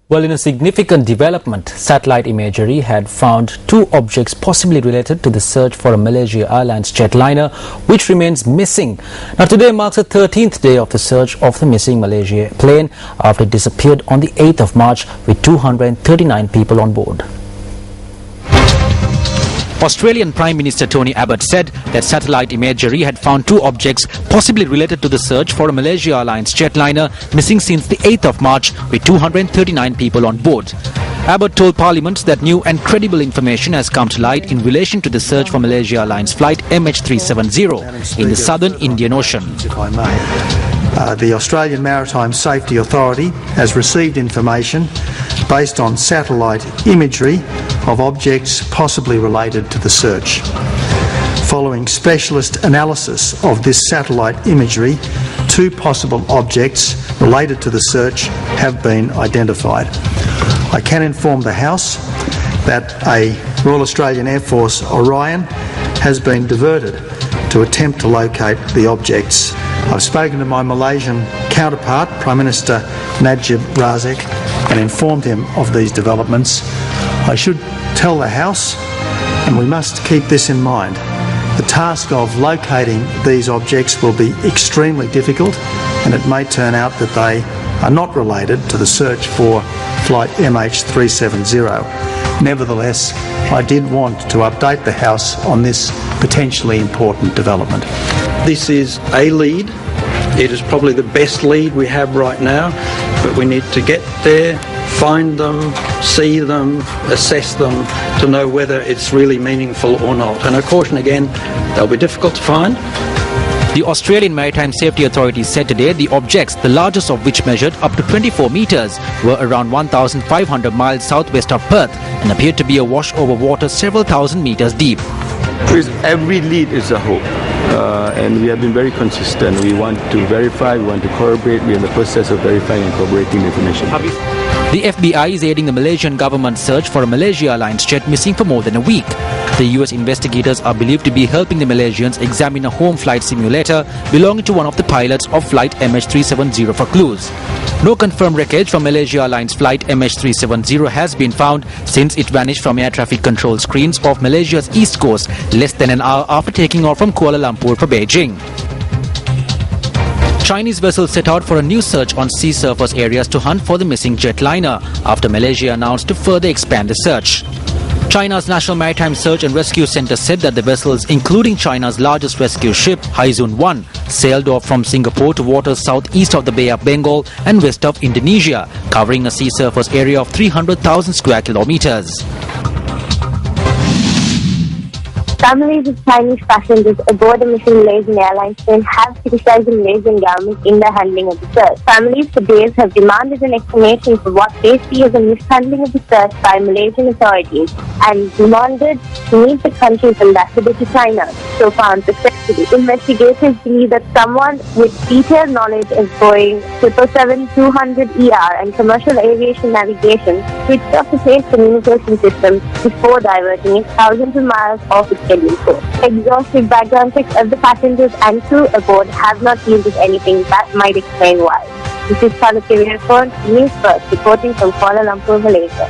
Well, in a significant development, satellite imagery had found two objects possibly related to the search for a Malaysia Airlines jetliner, which remains missing. Now, today marks the 13th day of the search of the missing Malaysia plane after it disappeared on the 8th of March with 239 people on board. Australian Prime Minister Tony Abbott said that satellite imagery had found two objects possibly related to the search for a Malaysia Airlines jetliner missing since the 8th of March with 239 people on board. Abbott told Parliament that new and credible information has come to light in relation to the search for Malaysia Airlines flight MH370 in the southern Indian Ocean. The Australian Maritime Safety Authority has received information based on satellite imagery of objects possibly related to the search. Following specialist analysis of this satellite imagery, two possible objects related to the search have been identified. I can inform the House that a Royal Australian Air Force Orion has been diverted to attempt to locate the objects. I've spoken to my Malaysian counterpart, Prime Minister Najib Razak, and informed him of these developments. I should tell the House, and we must keep this in mind, the task of locating these objects will be extremely difficult, and it may turn out that they are not related to the search for flight MH370. Nevertheless, I did want to update the House on this potentially important development. This is a lead. It is probably the best lead we have right now, but we need to get there, find them, see them, assess them to know whether it's really meaningful or not. And I caution again, they'll be difficult to find. The Australian Maritime Safety Authority said today the objects, the largest of which measured up to 24 metres, were around 1,500 miles southwest of Perth and appeared to be awash over water several thousand metres deep. Every lead is a hope, and we have been very consistent. We want to verify, we want to corroborate. We're in the process of verifying and corroborating the information. The FBI is aiding the Malaysian government search for a Malaysia Airlines jet missing for more than a week. The US investigators are believed to be helping the Malaysians examine a home flight simulator belonging to one of the pilots of flight MH370 for clues. No confirmed wreckage from Malaysia Airlines flight MH370 has been found since it vanished from air traffic control screens off Malaysia's east coast less than an hour after taking off from Kuala Lumpur for Beijing. Chinese vessels set out for a new search on sea surface areas to hunt for the missing jetliner after Malaysia announced to further expand the search. China's National Maritime Search and Rescue Center said that the vessels, including China's largest rescue ship, Haizun 1, sailed off from Singapore to waters southeast of the Bay of Bengal and west of Indonesia, covering a sea surface area of 300,000 square kilometers. Families of Chinese passengers aboard a missing Malaysian Airlines plane have criticized the Malaysian government in the handling of the search. Families for days have demanded an explanation for what they see as a mishandling of the search by Malaysian authorities and demanded to meet the country's ambassador to China. So far unsuccessfully. Investigators believe that someone with detailed knowledge of Boeing 777-200ER and commercial aviation navigation switched off the plane's communication system before diverting it thousands of miles off its scheduled course. Exhaustive background checks of the passengers and crew aboard have not yielded anything that might explain why. This is Newsfirst reporting from Kuala Lumpur, Malaysia.